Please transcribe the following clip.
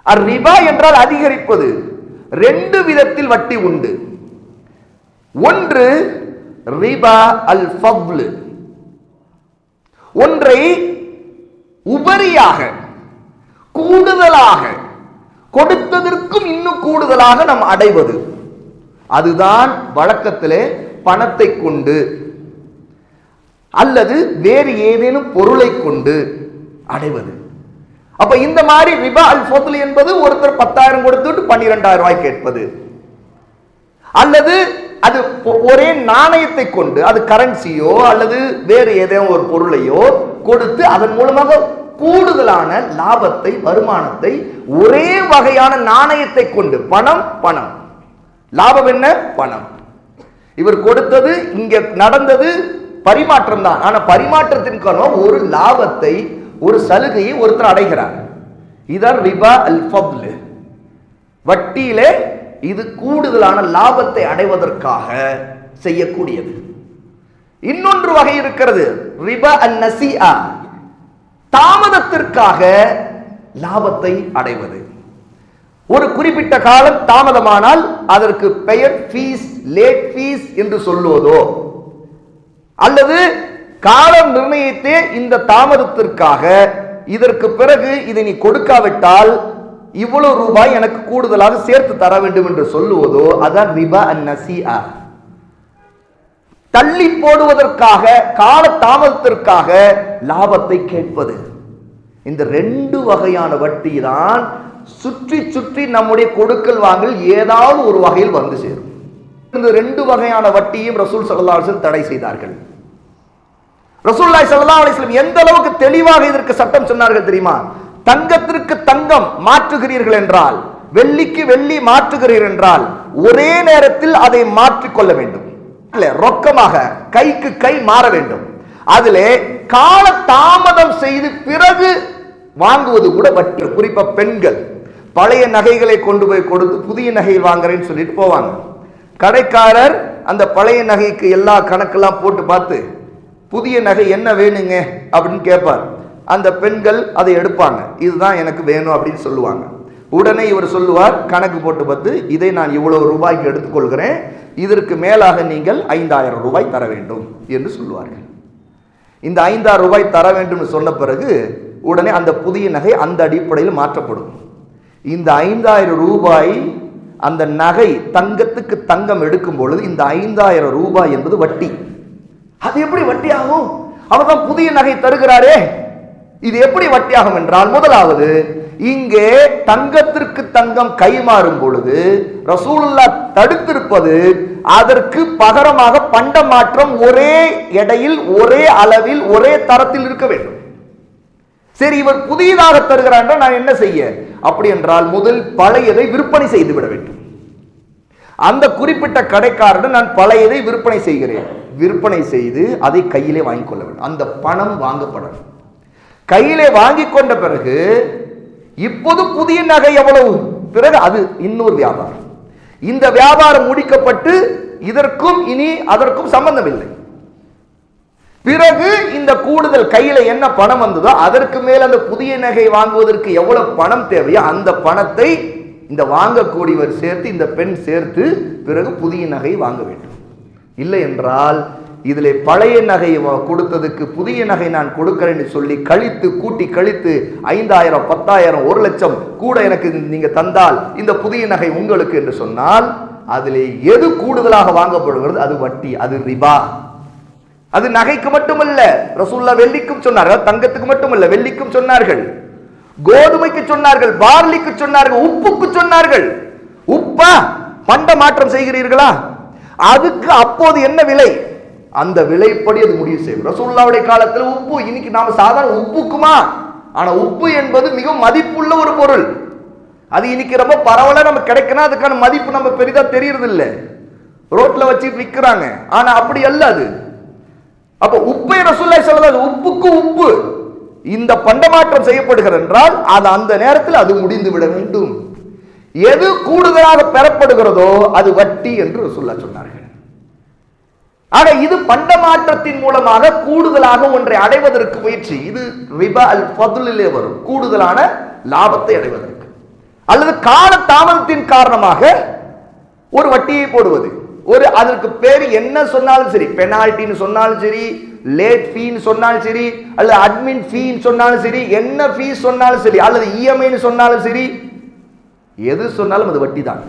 ரிபா என்றால் அதிகரிப்பது. ரெண்டு விதத்தில் வட்டி உண்டு. ஒன்று ரிபா அல் ஃபத்ல், ஒன்றை உபரியாக கூடுதலாக கொடுத்ததற்கும் இன்னும் கூடுதலாக நாம் அடைவது. அதுதான் வழக்கத்திலே பணத்தை கொண்டு அல்லது வேறு ஏதேனும் பொருளை கொண்டு அடைவது. அப்ப இந்த மாதிரி ரிபா அல் ஃபத்ல் என்பது ஒருத்தர் 10,000 கொடுத்துட்டு 12,000 ரூபாய் கேட்பது, அல்லது அது ஒரே நாணயத்தை கொண்டு, அது கரன்சியோ அல்லது வேறு ஏதேனும் ஒரு பொருளையோ கொடுத்து அதன் மூலமாக கூடுதலான லாபத்தை, வருமானத்தை ஒரே வகையான நாணயத்தை கொண்டு, பணம் லாபம் என்ன? பணம். இவர் கொடுத்தது, இங்க நடந்தது பரிமாற்றம் தான். ஆனா பரிமாற்றத்தின் காரணம் ஒரு லாபத்தை, ஒரு சலுகையை ஒருத்தர் அடைகிறார். இதான் ரிபா அல் ஃபத்ல். வட்டியிலே இது கூடுதலான லாபத்தை அடைவதற்காக செய்யக்கூடியது. இன்னொன்று வகை இருக்கிறது, ரிபா அன் நசிஆ, தாமதத்திற்காக லாபத்தை அடைவது. ஒரு குறிப்பிட்ட காலம் தாமதமானால் அதற்கு பெயர் ஃபீஸ், லேட் ஃபீஸ் என்று சொல்லுவதோ, அல்லது காலம் நிர்ணயித்தே இந்த தாமதத்திற்காக இதற்கு பிறகு இதை நீ கொடுக்காவிட்டால் இவ்வளவு ரூபாய் எனக்கு கூடுதலாக சேர்த்து தர வேண்டும் என்று சொல்லுவதோ, அதான் ரிபா அன் நசிஆ. தள்ளி போடுவதற்காக, கால தாமதத்திற்காக லாபத்தை கேட்பது. இந்த ரெண்டு வகையான வட்டி தான் சுற்றி சுற்றி நம்முடைய கொடுக்கல் வாங்கல் ஏதாவது ஒரு வகையில் வந்து சேரும். இந்த ரெண்டு வகையான வட்டியும் ரசூல் ஸல்லல்லாஹு அலைஹி வஸல்லம் தடை செய்தார்கள். ரசூலுல்லாஹி ஸல்லல்லாஹு அலைஹி வஸல்லம் எந்த அளவுக்கு தெளிவாக இதற்கு சட்டம் சொன்னார்கள் தெரியுமா? தங்கத்திற்கு தங்கம் மாற்றுகிறீர்கள் என்றால், வெள்ளிக்கு வெள்ளி மாற்றுகிறீர்கள் என்றால் ஒரே நேரத்தில் அதை மாற்றிக்கொள்ள வேண்டும். ரொக்கமாக கைக்கு கை மாற வேண்டும். அதிலே கால தாமதம் செய்து பிறகு வாங்குவது கூட வட்டி. குறிப்பா பெண்கள் பழைய நகைகளை கொண்டு போய் கொடுத்து புதிய நகை வாங்குறேன்னு சொல்லிட்டு போவாங்க. கடைக்காரர் அந்த பழைய நகைக்கு எல்லா கணக்கெல்லாம் போட்டு பார்த்து புதிய நகை என்ன வேணுங்க அப்படின்னு கேட்பார். அந்த பெண்கள் அதை எடுப்பாங்க, இதுதான் எனக்கு வேணும் அப்படின்னு சொல்லுவாங்க. உடனே இவர் சொல்லுவார், கணக்கு போட்டு பார்த்து இதை நான் இவ்வளவு ரூபாய்க்கு எடுத்துக்கொள்கிறேன், இதற்கு மேலாக நீங்கள் 5,000 ரூபாய் தர வேண்டும் என்று சொல்லுவார்கள். இந்த 5,000 ரூபாய் தர வேண்டும் சொன்ன பிறகு உடனே அந்த புதிய நகை அந்த அடிப்படையில் மாற்றப்படும். இந்த 5,000 ரூபாய் அந்த நகை தங்கத்துக்கு தங்கம் எடுக்கும் பொழுது இந்த 5,000 ரூபாய் என்பது வட்டி. அது எப்படி வட்டி ஆகும்? அவர் தான் புதிய நகை தருகிறாரே, இது எப்படி வட்டியாகும் என்றால், முதலாவது இங்கே தங்கத்திற்கு தங்கம் கைமாறும் பொழுது ரசூலுல்லாஹ் தடுத்திருப்பது அதற்கு பகரமாக பண்ட மாற்றம் ஒரே எடையில், ஒரே அளவில், ஒரே தரத்தில் இருக்க வேண்டும். சரி, இவர் புதியதாக தருகிறார், நான் என்ன செய்ய? அப்படி என்றால் முதல் பழையதை விற்பனை செய்து விட வேண்டும். அந்த குறிப்பிட்ட கடைக்காரன் நான் பழையதை விற்பனை செய்கிறேன், விற்பனை செய்து அதை கையிலே வாங்கிக் கொள்ள வேண்டும். அந்த பணம் வாங்கப்படணும். கையிலே வாங்கி கொண்ட பிறகு இப்போது புதிய நகை எவ்வளவு, பிறகு அது இன்னொரு வியாபாரம். இந்த வியாபாரம் முடிக்கப்பட்டு இதற்கும் இனி அதற்கும் சம்பந்தம் இல்லை. பிறகு இந்த கூடுதல் கையில என்ன பணம் வந்ததோ அதற்கு மேல் அந்த புதிய நகை வாங்குவதற்கு எவ்வளவு பணம் தேவையோ அந்த பணத்தை இந்த வாங்கக்கூடியவர் சேர்த்து, இந்த பெண் சேர்த்து பிறகு புதிய நகை வாங்க வேண்டும். இல்லை என்றால் இதில் பழைய நகை கொடுத்ததுக்கு புதிய நகை நான் கொடுக்கிறேன்னு சொல்லி கழித்து கூட்டி கழித்து 5,000, 10,000, 1,00,000 கூட எனக்கு நீங்க தந்தால் இந்த புதிய நகை உங்களுக்கு என்று சொன்னால் அதில் எது கூடுதலாக வாங்கப்படுகிறது அது வட்டி, அது ரிபா. அது நகைக்கு மட்டுமல்ல, ரசூலுல்லாஹ் வெள்ளிக்கும் சொன்னார்கள், தங்கத்துக்கு மட்டுமல்ல வெள்ளிக்கும் சொன்னார்கள், கோதுமைக்கு சொன்னார்கள், பார்லிக்கு சொன்னார்கள், உப்புக்கு சொன்னார்கள். உப்பா பண்ட மாற்றம் செய்கிறீர்களா, அதுக்கு அப்போது என்ன விலை, அந்த விலைப்படி அது முடிவு செய்யும். ரசூலுல்லாஹ்வுடைய காலத்தில் உப்பு, இன்னைக்கு நாம சாதாரண உப்புக்குமா, ஆனா உப்பு என்பது மிக மதிப்புள்ள ஒரு பொருள். அது இன்னைக்கு ரொம்ப பரவலா நம்ம கிடைக்கணும், அதுக்கான மதிப்பு நம்ம பெரிதா தெரியறது இல்லை, ரோட்ல வச்சு விற்கிறாங்க. ஆனா அப்படி அல்ல அது. அப்ப உப்பை ரசூலுல்லாஹி ஸல்லல்லாஹு அலைஹி வஸல்லம் உப்புக்கு உப்பு இந்த பண்டமாற்றம் செய்யப்படுகிறது என்றால் அது அந்த நேரத்தில் அது முடிந்து விட வேண்டும். எது கூடுதலாக பெறப்படுகிறதோ அது வட்டி என்று ரசூலுல்லாஹ் சொன்னார்கள். ஆக இது பண்டமாற்றத்தின் மூலமாக கூடுதலாக ஒன்றை அடைவதற்கு முயற்சி. இது ரிபா அல் ஃபத்லிலே வரும், கூடுதலான லாபத்தை அடைவதற்கு. அல்லது கால தாமதத்தின் காரணமாக ஒரு வட்டியை போடுவது. ஒரு அதற்கு பேர் என்ன சொன்னாலும் சரி, பெனால்டின்னு சொன்னாலும் சரி, லேட் ஃபீன்னு சொன்னாலும் சரி, அல்லது அட்மின் ஃபீன்னு சொன்னாலும் சரி, என்ன ஃபீஸ் சொன்னாலும் சரி, அல்லது இஎம்ஐன்னு சொன்னாலும் சரி, எது சொன்னாலும் அது வட்டி தான்.